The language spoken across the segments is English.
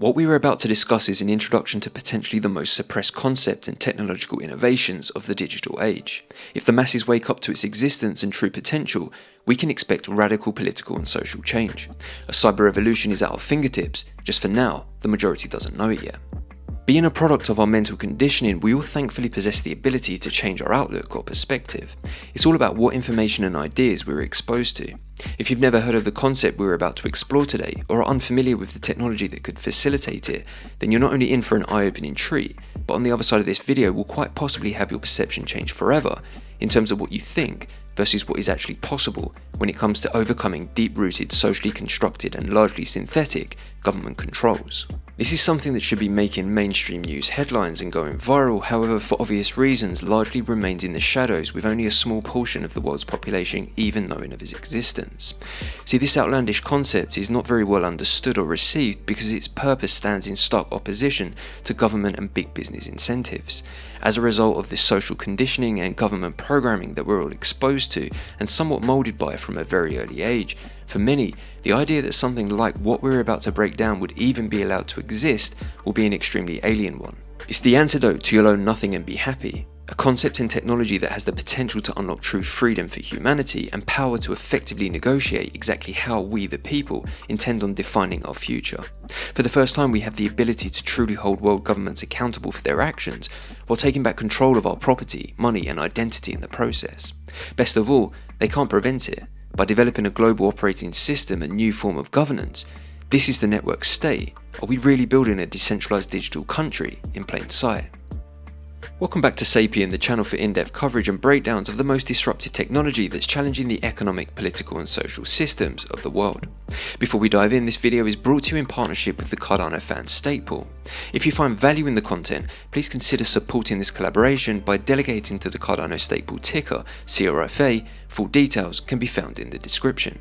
What we are about to discuss is an introduction to potentially the most suppressed concept and technological innovations of the digital age. If the masses wake up to its existence and true potential, we can expect radical political and social change. A cyber revolution is at our fingertips, just for now, the majority doesn't know it yet. Being a product of our mental conditioning, we all thankfully possess the ability to change our outlook or perspective. It's all about what information and ideas we're exposed to. If you've never heard of the concept we're about to explore today, or are unfamiliar with the technology that could facilitate it, then you're not only in for an eye-opening treat, but on the other side of this video will quite possibly have your perception change forever in terms of what you think versus what is actually possible when it comes to overcoming deep-rooted, socially constructed and largely synthetic government controls. This is something that should be making mainstream news headlines and going viral, however for obvious reasons largely remains in the shadows with only a small portion of the world's population even knowing of its existence. See, this outlandish concept is not very well understood or received because its purpose stands in stark opposition to government and big business incentives. As a result of this social conditioning and government programming that we're all exposed to and somewhat moulded by from a very early age, for many, the idea that something like what we're about to break down would even be allowed to exist will be an extremely alien one. It's the antidote to you'll own nothing and be happy, a concept in technology that has the potential to unlock true freedom for humanity and power to effectively negotiate exactly how we the people intend on defining our future. For the first time, we have the ability to truly hold world governments accountable for their actions while taking back control of our property, money and identity in the process. Best of all, they can't prevent it. By developing a global operating system and new form of governance, this is the network state. Are we really building a decentralized digital country in plain sight? Welcome back to Sapien, the channel for in-depth coverage and breakdowns of the most disruptive technology that's challenging the economic, political and social systems of the world. Before we dive in, this video is brought to you in partnership with the Cardano fan stake pool. If you find value in the content, please consider supporting this collaboration by delegating to the Cardano stake pool ticker, CRFA. Full details can be found in the description.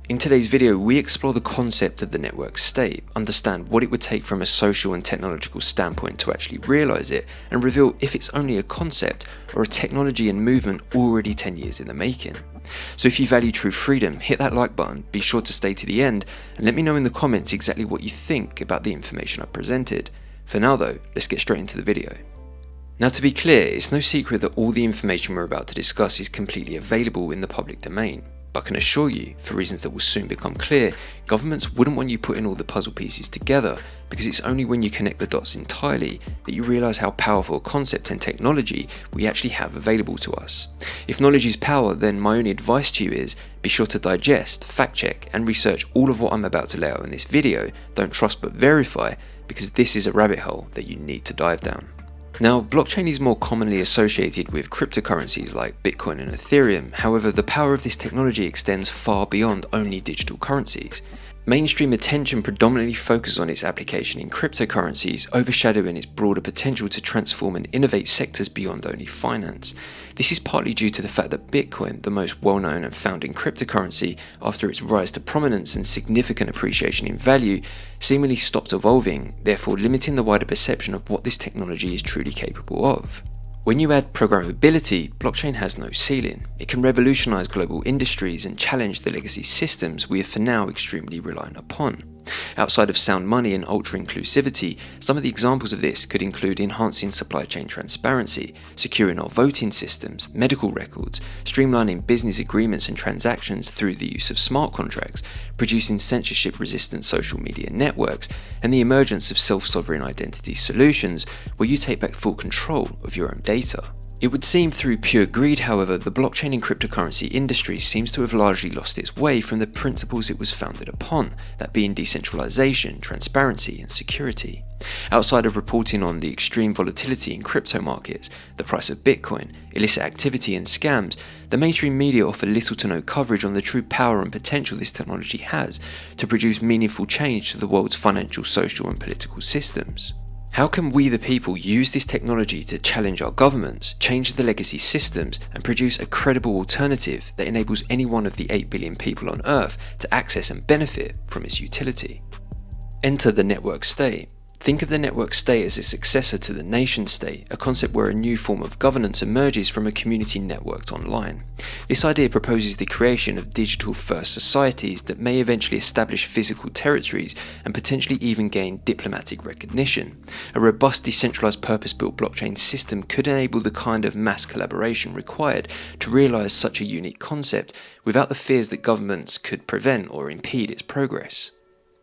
In today's video, we explore the concept of the network state, understand what it would take from a social and technological standpoint to actually realize it, and reveal if it's only a concept or a technology and movement already 10 years in the making. So if you value true freedom, hit that like button, be sure to stay to the end, and let me know in the comments exactly what you think about the information I presented. For now though, let's get straight into the video. Now to be clear, it's no secret that all the information we're about to discuss is completely available in the public domain. But I can assure you, for reasons that will soon become clear, governments wouldn't want you putting all the puzzle pieces together, because it's only when you connect the dots entirely that you realise how powerful a concept and technology we actually have available to us. If knowledge is power, then my only advice to you is, be sure to digest, fact check and research all of what I'm about to lay out in this video. Don't trust but verify, because this is a rabbit hole that you need to dive down. Now, blockchain is more commonly associated with cryptocurrencies like Bitcoin and Ethereum. However, the power of this technology extends far beyond only digital currencies. Mainstream attention predominantly focuses on its application in cryptocurrencies, overshadowing its broader potential to transform and innovate sectors beyond only finance. This is partly due to the fact that Bitcoin, the most well-known and founding cryptocurrency after its rise to prominence and significant appreciation in value, seemingly stopped evolving, therefore limiting the wider perception of what this technology is truly capable of. When you add programmability, blockchain has no ceiling. It can revolutionize global industries and challenge the legacy systems we are for now extremely reliant upon. Outside of sound money and ultra-inclusivity, some of the examples of this could include enhancing supply chain transparency, securing our voting systems, medical records, streamlining business agreements and transactions through the use of smart contracts, producing censorship-resistant social media networks, and the emergence of self-sovereign identity solutions where you take back full control of your own data. It would seem through pure greed, however, the blockchain and cryptocurrency industry seems to have largely lost its way from the principles it was founded upon, that being decentralization, transparency and security. Outside of reporting on the extreme volatility in crypto markets, the price of Bitcoin, illicit activity and scams, the mainstream media offer little to no coverage on the true power and potential this technology has to produce meaningful change to the world's financial, social and political systems. How can we the people use this technology to challenge our governments, change the legacy systems, and produce a credible alternative that enables any one of the 8 billion people on Earth to access and benefit from its utility? Enter the network state. Think of the network state as a successor to the nation state, a concept where a new form of governance emerges from a community networked online. This idea proposes the creation of digital-first societies that may eventually establish physical territories and potentially even gain diplomatic recognition. A robust, decentralized, purpose-built blockchain system could enable the kind of mass collaboration required to realize such a unique concept without the fears that governments could prevent or impede its progress.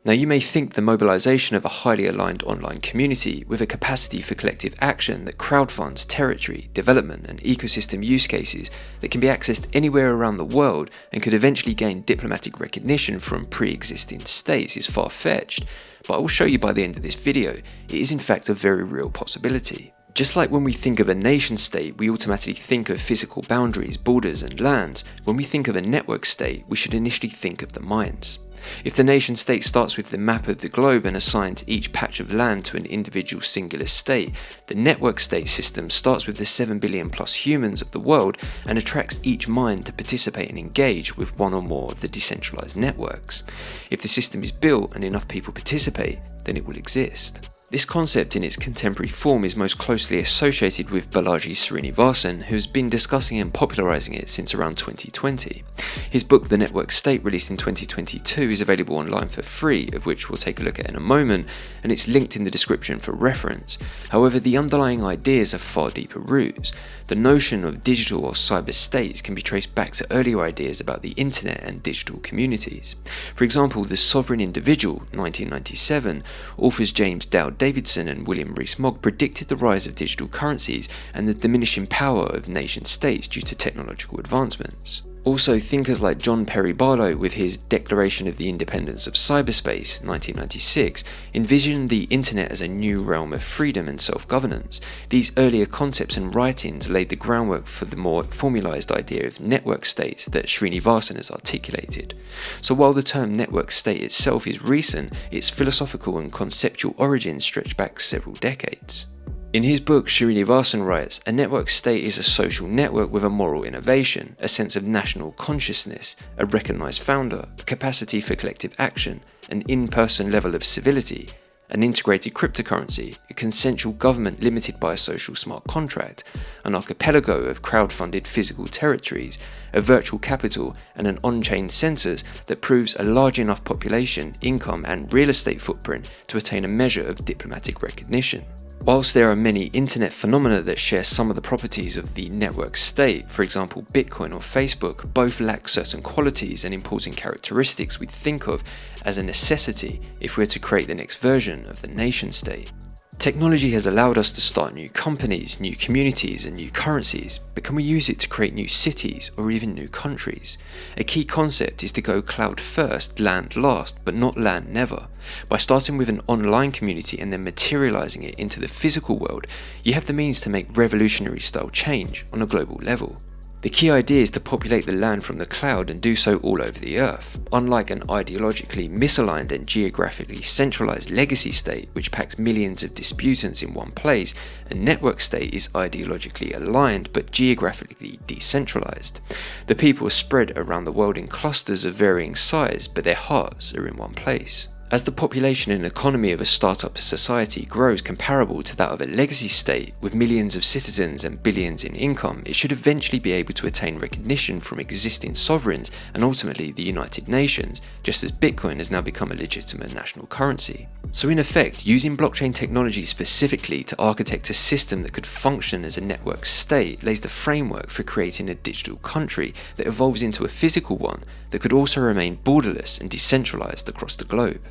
Now, you may think the mobilization of a highly aligned online community with a capacity for collective action that crowdfunds territory, development, and ecosystem use cases that can be accessed anywhere around the world and could eventually gain diplomatic recognition from pre-existing states is far-fetched, but I will show you by the end of this video, it is in fact a very real possibility. Just like when we think of a nation state, we automatically think of physical boundaries, borders, and lands, when we think of a network state, we should initially think of the mines. If the nation state starts with the map of the globe and assigns each patch of land to an individual singular state, the network state system starts with the 7 billion plus humans of the world and attracts each mine to participate and engage with one or more of the decentralized networks. If the system is built and enough people participate, then it will exist. This concept in its contemporary form is most closely associated with Balaji Srinivasan, who has been discussing and popularizing it since around 2020. His book, The Network State, released in 2022, is available online for free, of which we'll take a look at in a moment, and it's linked in the description for reference. However, the underlying ideas have far deeper roots. The notion of digital or cyber states can be traced back to earlier ideas about the internet and digital communities. For example, The Sovereign Individual, 1997, authors James Dowd Davidson and William Rees-Mogg predicted the rise of digital currencies and the diminishing power of nation states due to technological advancements. Also, thinkers like John Perry Barlow, with his Declaration of the Independence of Cyberspace, 1996, envisioned the internet as a new realm of freedom and self-governance. These earlier concepts and writings laid the groundwork for the more formalized idea of network states that Srinivasan has articulated. So while the term network state itself is recent, its philosophical and conceptual origins stretch back several decades. In his book, Srinivasan writes, "A network state is a social network with a moral innovation, a sense of national consciousness, a recognized founder, a capacity for collective action, an in-person level of civility, an integrated cryptocurrency, a consensual government limited by a social smart contract, an archipelago of crowd-funded physical territories, a virtual capital, and an on-chain census that proves a large enough population, income, and real estate footprint to attain a measure of diplomatic recognition." Whilst there are many internet phenomena that share some of the properties of the network state, for example Bitcoin or Facebook, both lack certain qualities and important characteristics we think of as a necessity if we're to create the next version of the nation state. Technology has allowed us to start new companies, new communities, and new currencies, but can we use it to create new cities or even new countries? A key concept is to go cloud first, land last, but not land never. By starting with an online community and then materializing it into the physical world, you have the means to make revolutionary style change on a global level. The key idea is to populate the land from the cloud and do so all over the earth. Unlike an ideologically misaligned and geographically centralized legacy state which packs millions of disputants in one place, a network state is ideologically aligned but geographically decentralized. The people are spread around the world in clusters of varying size, but their hearts are in one place. As the population and economy of a startup society grows comparable to that of a legacy state, with millions of citizens and billions in income, it should eventually be able to attain recognition from existing sovereigns and ultimately the United Nations, just as Bitcoin has now become a legitimate national currency. So in effect, using blockchain technology specifically to architect a system that could function as a network state lays the framework for creating a digital country that evolves into a physical one that could also remain borderless and decentralized across the globe.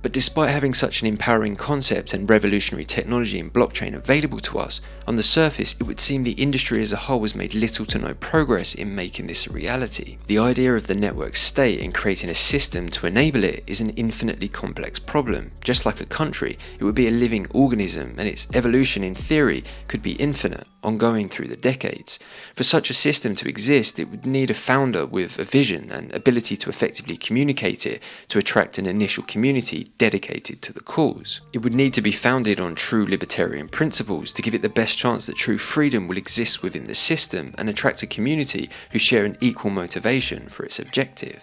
But despite having such an empowering concept and revolutionary technology in blockchain available to us, on the surface it would seem the industry as a whole has made little to no progress in making this a reality. The idea of the network state and creating a system to enable it is an infinitely complex problem. Just like a country, it would be a living organism and its evolution in theory could be infinite, ongoing through the decades. For such a system to exist, it would need a founder with a vision and ability to effectively communicate it to attract an initial community dedicated to the cause. It would need to be founded on true libertarian principles to give it the best chance that true freedom will exist within the system and attract a community who share an equal motivation for its objective.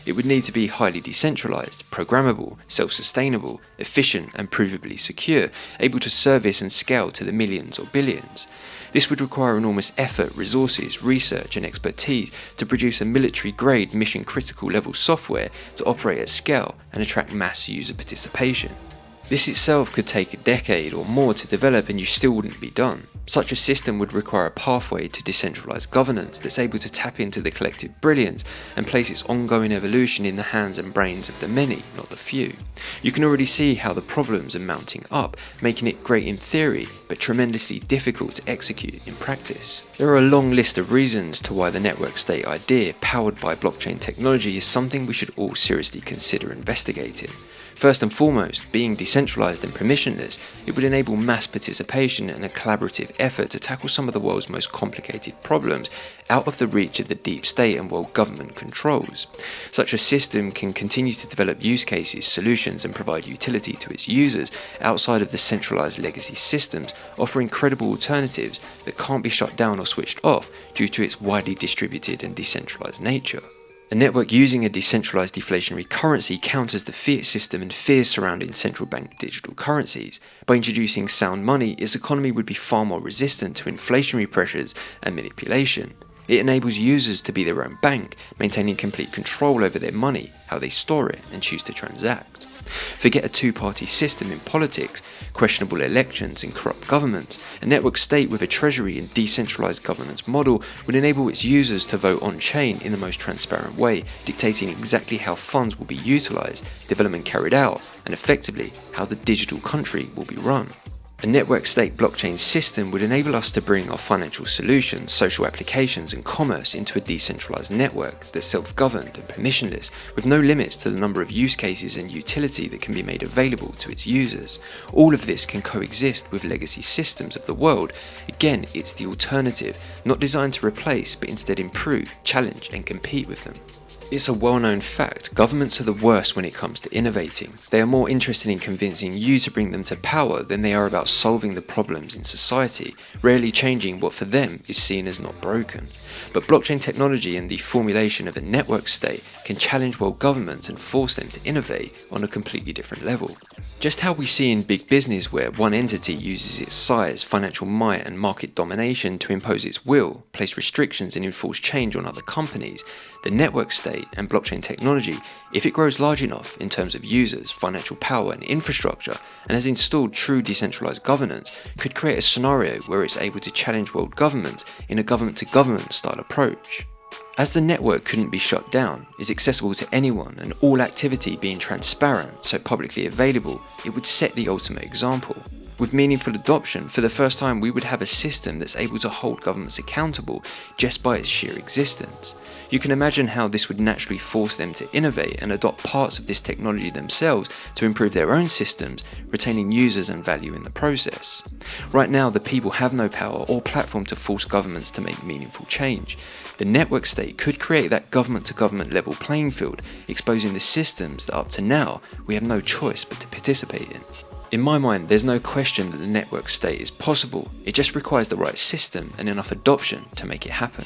It would need to be highly decentralized, programmable, self-sustainable, efficient and provably secure, able to service and scale to the millions or billions. This would require enormous effort, resources, research and expertise to produce a military-grade mission-critical level software to operate at scale and attract mass user participation. This itself could take a decade or more to develop and you still wouldn't be done. Such a system would require a pathway to decentralized governance that's able to tap into the collective brilliance and place its ongoing evolution in the hands and brains of the many, not the few. You can already see how the problems are mounting up, making it great in theory, but tremendously difficult to execute in practice. There are a long list of reasons to why the network state idea powered by blockchain technology is something we should all seriously consider investigating. First and foremost, being decentralized and permissionless, it would enable mass participation and a collaborative effort to tackle some of the world's most complicated problems out of the reach of the deep state and world government controls. Such a system can continue to develop use cases, solutions and provide utility to its users outside of the centralized legacy systems, offering credible alternatives that can't be shut down or switched off due to its widely distributed and decentralized nature. A network using a decentralized deflationary currency counters the fiat system and fears surrounding central bank digital currencies. By introducing sound money, its economy would be far more resistant to inflationary pressures and manipulation. It enables users to be their own bank, maintaining complete control over their money, how they store it, and choose to transact. Forget a two-party system in politics, questionable elections and corrupt governments. A network state with a treasury and decentralized governance model would enable its users to vote on-chain in the most transparent way, dictating exactly how funds will be utilized, development carried out, and effectively how the digital country will be run. A network state blockchain system would enable us to bring our financial solutions, social applications and commerce into a decentralized network that's self-governed and permissionless, with no limits to the number of use cases and utility that can be made available to its users. All of this can coexist with legacy systems of the world. Again, it's the alternative, not designed to replace but instead improve, challenge and compete with them. It's a well-known fact, governments are the worst when it comes to innovating. They are more interested in convincing you to bring them to power than they are about solving the problems in society, rarely changing what for them is seen as not broken. But blockchain technology and the formulation of a network state can challenge world governments and force them to innovate on a completely different level. Just how we see in big business where one entity uses its size, financial might and market domination to impose its will, place restrictions and enforce change on other companies, the network state and blockchain technology, if it grows large enough in terms of users, financial power and infrastructure, and has installed true decentralized governance, could create a scenario where it's able to challenge world governments in a government-to-government style approach. As the network couldn't be shut down, is accessible to anyone and all activity being transparent, so publicly available, it would set the ultimate example. With meaningful adoption, for the first time we would have a system that's able to hold governments accountable just by its sheer existence. You can imagine how this would naturally force them to innovate and adopt parts of this technology themselves to improve their own systems, retaining users and value in the process. Right now, the people have no power or platform to force governments to make meaningful change. The network state could create that government-to-government level playing field, exposing the systems that up to now we have no choice but to participate in. In my mind, there's no question that the network state is possible, it just requires the right system and enough adoption to make it happen.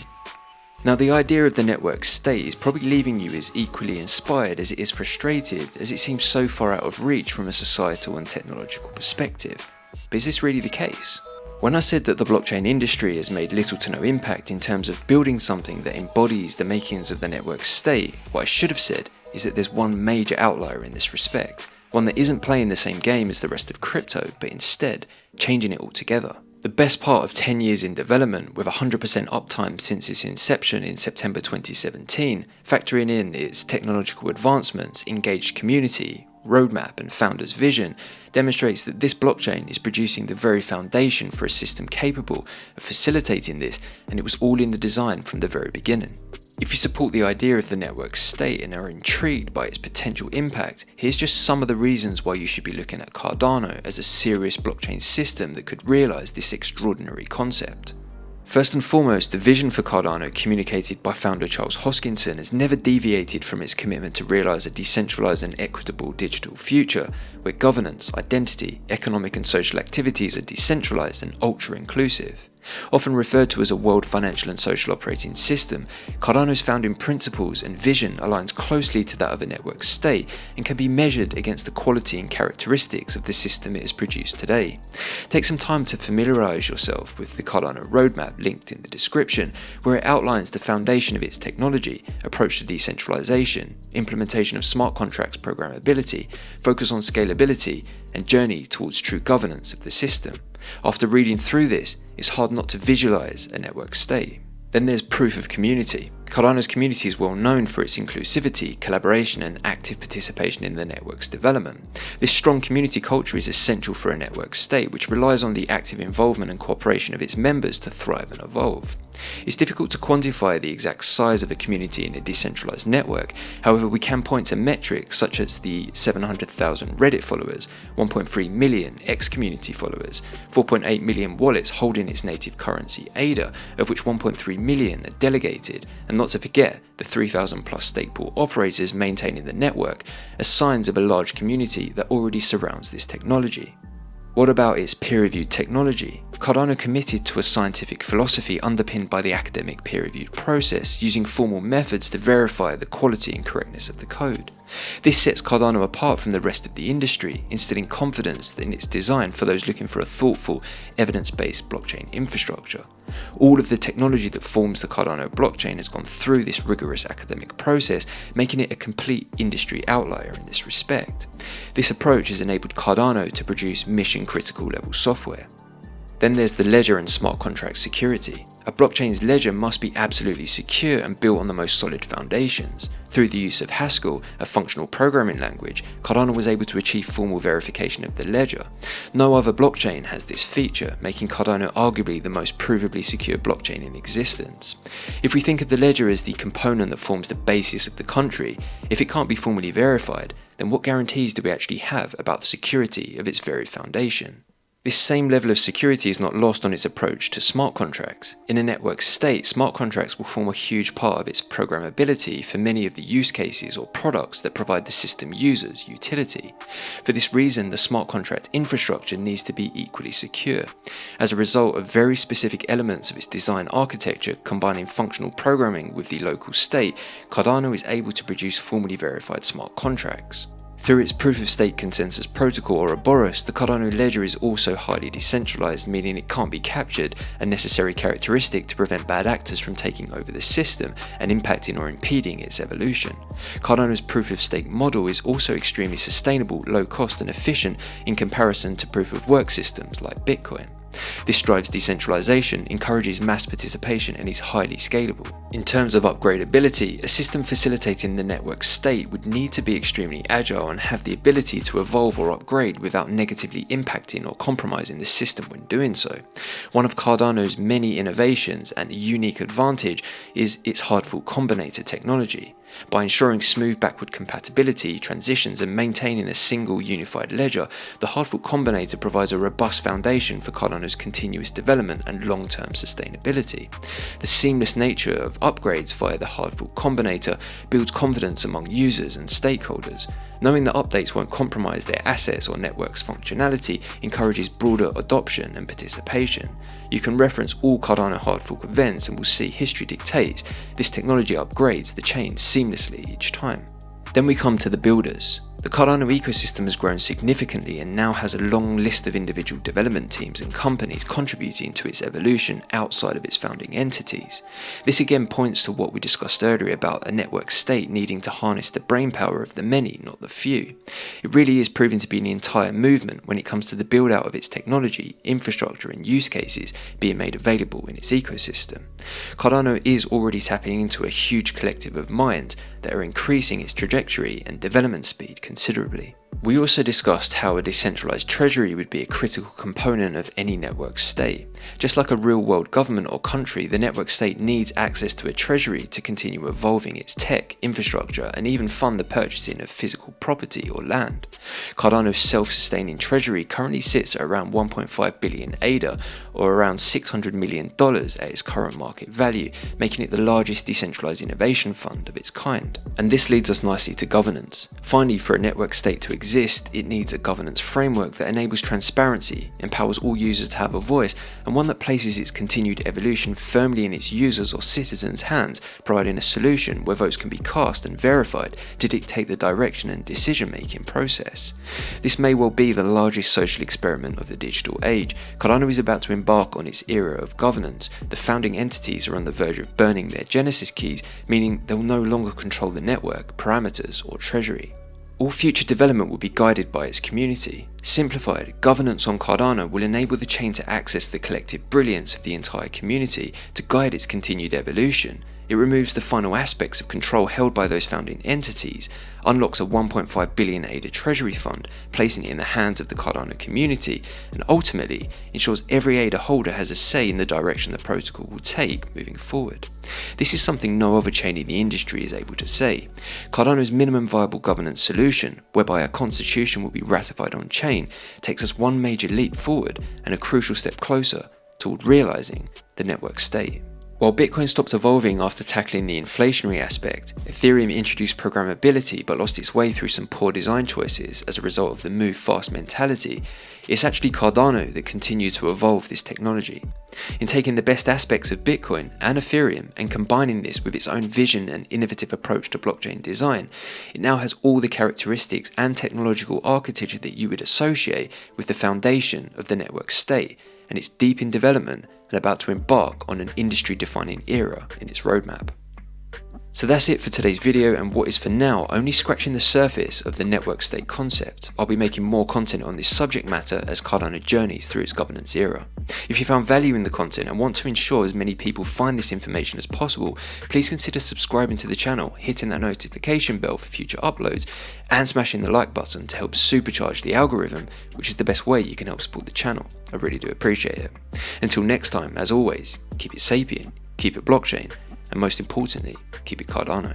Now, the idea of the network state is probably leaving you as equally inspired as it is frustrated, as it seems so far out of reach from a societal and technological perspective. But is this really the case? When I said that the blockchain industry has made little to no impact in terms of building something that embodies the makings of the network state, what I should have said is that there's one major outlier in this respect, one that isn't playing the same game as the rest of crypto, but instead changing it altogether. The best part of 10 years in development, with 100% uptime since its inception in September 2017, factoring in its technological advancements, engaged community, roadmap and founder's vision, demonstrates that this blockchain is producing the very foundation for a system capable of facilitating this, and it was all in the design from the very beginning. If you support the idea of the network state and are intrigued by its potential impact, here's just some of the reasons why you should be looking at Cardano as a serious blockchain system that could realize this extraordinary concept. First and foremost, the vision for Cardano communicated by founder Charles Hoskinson has never deviated from its commitment to realize a decentralized and equitable digital future where governance, identity, economic and social activities are decentralized and ultra-inclusive. Often referred to as a world financial and social operating system, Cardano's founding principles and vision aligns closely to that of a network state and can be measured against the quality and characteristics of the system it has produced today. Take some time to familiarize yourself with the Cardano roadmap linked in the description, where it outlines the foundation of its technology, approach to decentralization, implementation of smart contracts programmability, focus on scalability, and journey towards true governance of the system. After reading through this, it's hard not to visualize a network state. Then there's proof of community. Cardano's community is well known for its inclusivity, collaboration, and active participation in the network's development. This strong community culture is essential for a network state, which relies on the active involvement and cooperation of its members to thrive and evolve. It's difficult to quantify the exact size of a community in a decentralized network. However, we can point to metrics such as the 700,000 Reddit followers, 1.3 million X-community followers, 4.8 million wallets holding its native currency ADA, of which 1.3 million are delegated, and not to forget the 3,000 plus stake pool operators maintaining the network, as signs of a large community that already surrounds this technology. What about its peer-reviewed technology? Cardano committed to a scientific philosophy underpinned by the academic peer-reviewed process, using formal methods to verify the quality and correctness of the code. This sets Cardano apart from the rest of the industry, instilling confidence in its design for those looking for a thoughtful, evidence-based blockchain infrastructure. All of the technology that forms the Cardano blockchain has gone through this rigorous academic process, making it a complete industry outlier in this respect. This approach has enabled Cardano to produce mission-critical level software. Then there's the ledger and smart contract security. A blockchain's ledger must be absolutely secure and built on the most solid foundations. Through the use of Haskell, a functional programming language, Cardano was able to achieve formal verification of the ledger. No other blockchain has this feature, making Cardano arguably the most provably secure blockchain in existence. If we think of the ledger as the component that forms the basis of the country, if it can't be formally verified, then what guarantees do we actually have about the security of its very foundation? This same level of security is not lost on its approach to smart contracts. In a network state, smart contracts will form a huge part of its programmability for many of the use cases or products that provide the system users utility. For this reason, the smart contract infrastructure needs to be equally secure. As a result of very specific elements of its design architecture combining functional programming with the local state, Cardano is able to produce formally verified smart contracts. Through its proof-of-stake consensus protocol, or Ouroboros, the Cardano ledger is also highly decentralized, meaning it can't be captured, a necessary characteristic to prevent bad actors from taking over the system and impacting or impeding its evolution. Cardano's proof-of-stake model is also extremely sustainable, low-cost and efficient in comparison to proof-of-work systems like Bitcoin. This drives decentralization, encourages mass participation, and is highly scalable. In terms of upgradability, a system facilitating the network state would need to be extremely agile and have the ability to evolve or upgrade without negatively impacting or compromising the system when doing so. One of Cardano's many innovations and a unique advantage is its hard fault combinator technology. By ensuring smooth backward compatibility, transitions, and maintaining a single unified ledger, the hard fault combinator provides a robust foundation for Cardano's continuous development and long-term sustainability. The seamless nature of upgrades via the hard fault combinator builds confidence among users and stakeholders. Knowing that updates won't compromise their assets or network's functionality encourages broader adoption and participation. You can reference all Cardano hard fork events and will see history dictates this technology upgrades the chain seamlessly each time. Then we come to the builders. The Cardano ecosystem has grown significantly and now has a long list of individual development teams and companies contributing to its evolution outside of its founding entities. This again points to what we discussed earlier about a network state needing to harness the brainpower of the many, not the few. It really is proving to be an entire movement when it comes to the build out of its technology, infrastructure and use cases being made available in its ecosystem. Cardano is already tapping into a huge collective of minds that are increasing its trajectory and development speed considerably. We also discussed how a decentralized treasury would be a critical component of any network state. Just like a real-world government or country, the network state needs access to a treasury to continue evolving its tech, infrastructure, and even fund the purchasing of physical property or land. Cardano's self-sustaining treasury currently sits at around 1.5 billion ADA, or around $600 million at its current market value, making it the largest decentralized innovation fund of its kind. And this leads us nicely to governance. Finally, for a network state to exist, it needs a governance framework that enables transparency, empowers all users to have a voice, and one that places its continued evolution firmly in its users' or citizens' hands, providing a solution where votes can be cast and verified to dictate the direction and decision-making process. This may well be the largest social experiment of the digital age. Cardano is about to embark on its era of governance. The founding entities are on the verge of burning their Genesis keys, meaning they'll no longer control the network, parameters, or treasury. All future development will be guided by its community. Simplified, governance on Cardano will enable the chain to access the collective brilliance of the entire community to guide its continued evolution. It removes the final aspects of control held by those founding entities, unlocks a 1.5 billion ADA treasury fund, placing it in the hands of the Cardano community, and ultimately ensures every ADA holder has a say in the direction the protocol will take moving forward. This is something no other chain in the industry is able to say. Cardano's minimum viable governance solution, whereby a constitution will be ratified on chain, takes us one major leap forward and a crucial step closer toward realizing the network state. While Bitcoin stopped evolving after tackling the inflationary aspect, Ethereum introduced programmability but lost its way through some poor design choices as a result of the move fast mentality, it's actually Cardano that continued to evolve this technology. In taking the best aspects of Bitcoin and Ethereum and combining this with its own vision and innovative approach to blockchain design, it now has all the characteristics and technological architecture that you would associate with the foundation of the network state, and it's deep in development and about to embark on an industry-defining era in its roadmap. So that's it for today's video, and what is for now only scratching the surface of the network state concept. I'll be making more content on this subject matter as Cardano journeys through its governance era. If you found value in the content and want to ensure as many people find this information as possible, please consider subscribing to the channel, hitting that notification bell for future uploads, and smashing the like button to help supercharge the algorithm, which is the best way you can help support the channel. I really do appreciate it. Until next time, as always, keep it sapient, keep it blockchain, and most importantly, keep it Cardano.